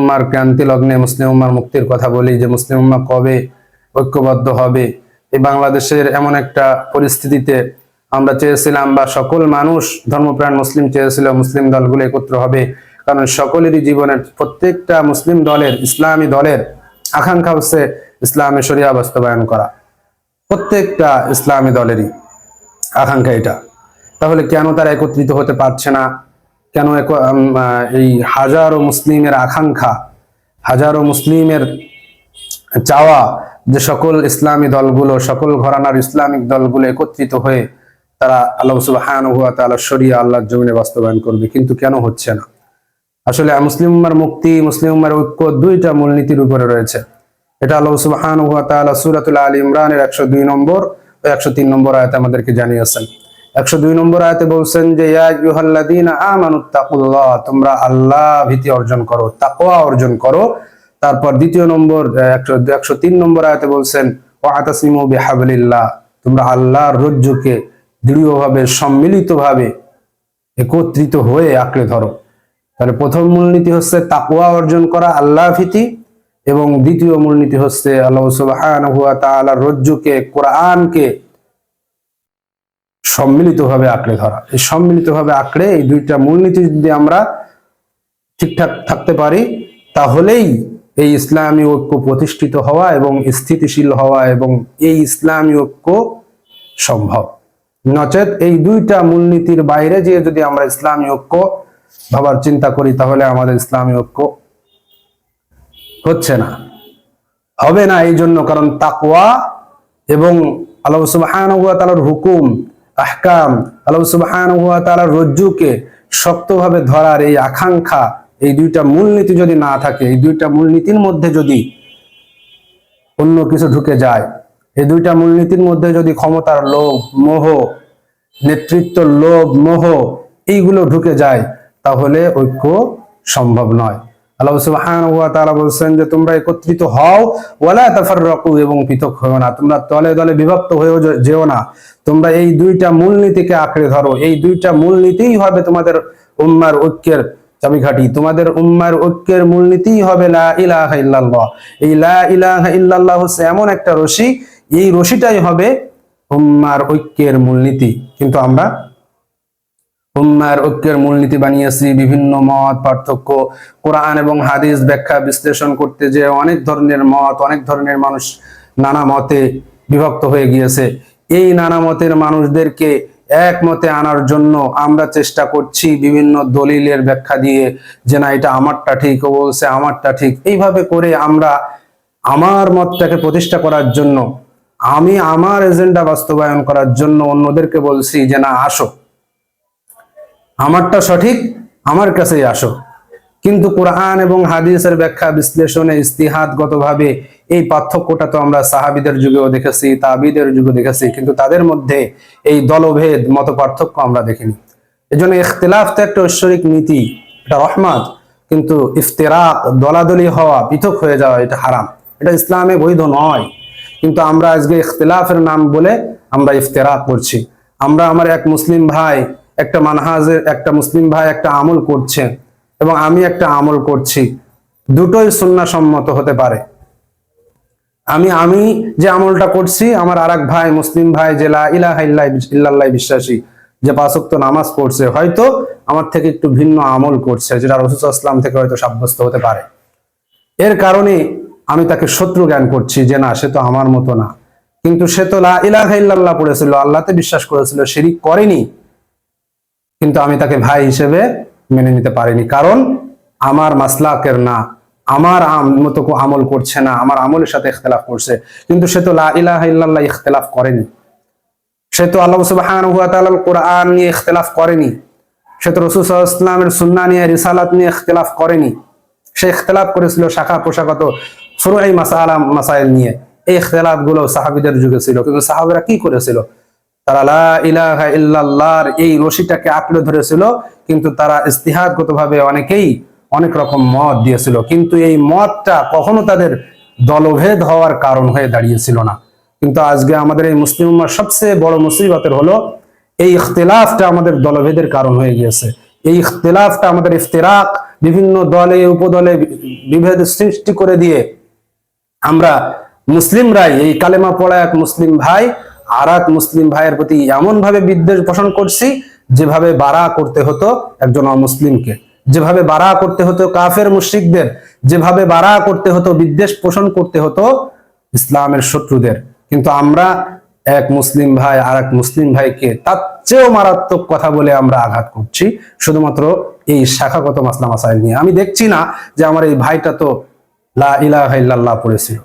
উম্মার ক্রান্তি লগ্নে মুসলিম উম্মার মুক্তির কথা বলি, যে মুসলিম উম্মা কবে ঐক্যবদ্ধ হবে। এই বাংলাদেশের এমন একটা পরিস্থিতিতে আমরা চেয়েছিলাম, বা সকল মানুষ ধর্মপ্রাণ মুসলিম চেয়েছিল, মুসলিম দলগুলো একত্র হবে। কারণ সকলেরই জীবনের প্রত্যেকটা মুসলিম দলের, ইসলামী দলের আকাঙ্ক্ষা হচ্ছে ইসলামী শরিয়া বাস্তবায়ন করা। প্রত্যেকটা ইসলামী দলেরই আকাঙ্ক্ষা এটা। তাহলে কেন তারা একত্রিত হতে পারছে না? কেন এই হাজারো মুসলিমের আকাঙ্ক্ষা, হাজারো মুসলিমের চাওয়া যে সকল ইসলামী দলগুলো, সকল ঘরানার ইসলামিক দলগুলো একত্রিত হয়ে তারা আল্লাহ সুবহানাহু ওয়া তাআলা শরিয়া আল্লাহর জমিনে বাস্তবায়ন করবে, কিন্তু কেন হচ্ছে না? আসলে মুসলিম উম্মার মুক্তি, মুসলিম উম্মার ঐক্য দুইটা মূলনীতির উপরে রয়েছে। এটা আল্লাহ সুবহানাহু ওয়া তাআলা সূরাতুল আলী ইমরানের 102 নম্বর ও 103 নম্বর আয়াতে আমাদেরকে জানিয়েছেন। 102 নম্বর আয়াতে বলছেন যে ইয়া আইয়ুহাল্লাযীনা আমানুত্তাকুল্লাহ, তোমরা আল্লাহ ভীতি অর্জন করো, তাকওয়া অর্জন করো। তারপর দ্বিতীয় নম্বর 103 নম্বর আয়াতে বলছেন ওয়াতাসিমু বিহাবলিল্লাহ, তোমরা আল্লাহর রজ্জুকে দৃঢ়ভাবে, সম্মিলিতভাবে, একত্রিত হয়ে আঁকড়ে ধরো। তাহলে প্রথম মূলনীতি হচ্ছে তাকওয়া অর্জন করা, আল্লাহ ভীতি, এবং দ্বিতীয় মূলনীতি হচ্ছে আল্লাহ সুবহানাহু ওয়া তাআলার রজ্জুকে, কোরআনকে সম্মিলিতভাবে আঁকড়ে ধরা। এই সম্মিলিতভাবে আঁকড়ে এই দুইটা মূলনীতি যদি আমরা ঠিকঠাক থাকতে পারি, তাহলেই এই ইসলামী ঐক্য প্রতিষ্ঠিত হওয়া এবং স্থিতিশীল হওয়া এবং এই ইসলামী ঐক্য সম্ভব। নচেত এই দুইটা মূলনীতির বাইরে যে যদি আমরা ইসলামী ঐক্য ভাবার চিন্তা করি, তাহলে আমাদের ইসলামী ঐক্য হচ্ছে না, হবে না। এই জন্য, কারণ তাকওয়া এবং আল্লাহ সুবহানাহু ওয়া তাআলার হুকুম, আহকাম, আল্লাহ সুবহানাহু ওয়া তাআলার রজ্জুকে শক্তভাবে ধরার এই আকাঙ্ক্ষা, এই দুইটা মূলনীতি যদি না থাকে, এই দুইটা মূলনীতির মধ্যে যদি অন্য কিছু ঢুকে যায়, এই দুইটা মূলনীতির মধ্যে যদি ক্ষমতার লোভ, মোহ, নেতৃত্বের লোভ, মোহ, এইগুলো ঢুকে যায়, তাহলে ঐক্য সম্ভব নয়। আল্লাহ সুবহানাহু ওয়া তাআলা বলেন যে তোমরা একত্রিত হও, ওয়ালা তাফাররাকু, এবং পৃথক হও না, তোমরা দলে দলে বিভক্ত হয়েও যেও না। তোমরা এই দুইটা মূলনীতিকে আঁকড়ে ধরো। এই দুইটা মূলনীতিই হবে তোমাদের উম্মার ঐক্যের চাবিকাঠি। তোমাদের উম্মার ঐক্যের মূলনীতিই হবে লা ইলাহা ইল্লাল্লাহ। এই লা ইলাহা ইল্লাল্লাহ হচ্ছে এমন একটা রশি, এই রশিটাই হবে উম্মার ঐক্যের মূলনীতি। কিন্তু আমরা উম্মার ঐক্যের মূলনীতি বানিয়েছি বিভিন্ন মত পার্থক্য, কোরআন এবং হাদিস ব্যাখ্যা বিশ্লেষণ করতে যে অনেক ধরনের মত, অনেক ধরনের মানুষ নানা মতে বিভক্ত হয়ে গিয়েছে। এই নানা মতের মানুষদেরকে এক মতে আনার জন্য আমরা চেষ্টা করছি বিভিন্ন দলিলের ব্যাখ্যা দিয়ে, যে না এটা আমারটা ঠিক, ও বলছে আমারটা ঠিক। এইভাবে করে আমরা আমার মতটাকে প্রতিষ্ঠা করার জন্য, আমি আমার এজেন্ডা বাস্তবায়ন করার জন্য অন্যদেরকে বলছি যে না আসো, আমারটা সঠিক, আমার কাছেই আসো। কিন্তু কোরআন এবং হাদিসের ব্যাখ্যা বিশ্লেষণে ইজতিহাদগতভাবে এই পার্থক্যটা তো আমরা সাহাবীদের যুগেও দেখেছি, তাবিদের যুগে দেখেছি, কিন্তু তাদের মধ্যে এই দলভেদ, মত পার্থক্য আমরা দেখিনি। এজন্য ইখতিলাফ তো একটা ঐশ্বরিক নীতি, এটা রহমত, কিন্তু ইফতিরাক, দলাদলি হওয়া, পৃথক হয়ে যাওয়া, এটা হারাম, এটা ইসলামে বৈধ নয়। কিন্তু আমরা আজকে ইখতিলাফের নাম বলে আমরা ইফতিরাক করছি। আমরা আমার এক মুসলিম ভাই একটা মানহাজের, একটা মুসলিম ভাই একটা আমল করছে এবং আমি একটা আমল করছি, দুটোই সুন্নাহ সম্মত হতে পারে। আমি যে আমলটা করছি, আমার আরেক ভাই মুসলিম ভাই যে লা ইলাহা ইল্লাল্লাহ বিশ্বাসী, যে 5 ওয়াক্ত নামাজ পড়ছে, হয়তো আমার থেকে একটু ভিন্ন আমল করছে, যেটা রাসূল সাল্লাল্লাহু আলাইহি ওয়াসাল্লাম থেকে হয়তো সাব্যস্ত হতে পারে। এর কারণে আমি তাকে শত্রু জ্ঞান করছি যে না, সে তো আমার মতো না, কিন্তু সে তো লা ইলাহা ইল্লাল্লাহ পড়েছিল, আল্লাহতে বিশ্বাস করেছিল, শিরিক করেনি, কিন্তু আমি তাকে ভাই হিসেবে মেনে নিতে পারিনি, কারণ আমার মাসলাকের না, আমার মতো আমল করছে না, আমার আমলের সাথে ইখতিলাফ করছে। কিন্তু সে তো লা ইলাহা ইল্লাল্লাহ ইখতিলাফ করেনি, সে তো আল্লাহ সুবহানাহু ওয়া তাআলার কোরআন নিয়ে ইখতিলাফ করেনি, সে তো রাসূল সাল্লাল্লাহু আলাইহি ওয়াসাল্লামের সুন্নাহ নিয়ে, রিসালাত নিয়ে ইখতিলাফ করেনি। সে ইখতিলাফ করেছিল শাখা পোশাকত ফুরুই মাসাইল নিয়ে। এই ইখতিলাফ গুলো সাহাবীদের যুগে ছিল, কিন্তু সাহাবীরা কি করেছিল? তারা লা ইলাহা ইল্লাল্লাহর এই রশিটাকে আঁকড়ে ধরেছিল, কিন্তু তারা ইজতিহাদগতভাবে অনেকেই অনেক রকম মত দিয়েছিল, কিন্তু এই মতটা কখনো তাদের দলভেদ হওয়ার কারণ হয়ে দাঁড়িয়েছিল না। কিন্তু আজকে আমাদের এই মুসলিম উম্মার সবচেয়ে বড় মুসিবতের হলো এই ইখতিলাফটা আমাদের দলভেদের কারণ হয়ে গিয়েছে। এই ইখতিলাফটা আমাদের ইফতিরাক, বিভিন্ন দলে উপদলে বিভেদ সৃষ্টি করে দিয়ে আমরা মুসলিমরাই, এই কালেমা পড়া এক মুসলিম ভাই আর এক মুসলিম ভাইয়ের প্রতি এমন ভাবে বিদ্বেষ পোষণ করছি যেভাবে বারা করতে হতো একজন অমুসলিমকে, যেভাবে বারা করতে হতো কাফের মুশরিকদের, যেভাবে বারা করতে হতো, বিদ্বেষ পোষণ করতে হতো ইসলামের শত্রুদের। কিন্তু আমরা এক মুসলিম ভাই আর এক মুসলিম ভাইকে তার চেয়েও মারাত্মক কথা বলে আমরা আঘাত করছি শুধুমাত্র এই শাখাগত মাসলা মাসাইল নিয়ে। আমি দেখছি না যে আমার এই ভাইটা তো লা ইলাহা ইল্লাল্লাহ পড়েছিল।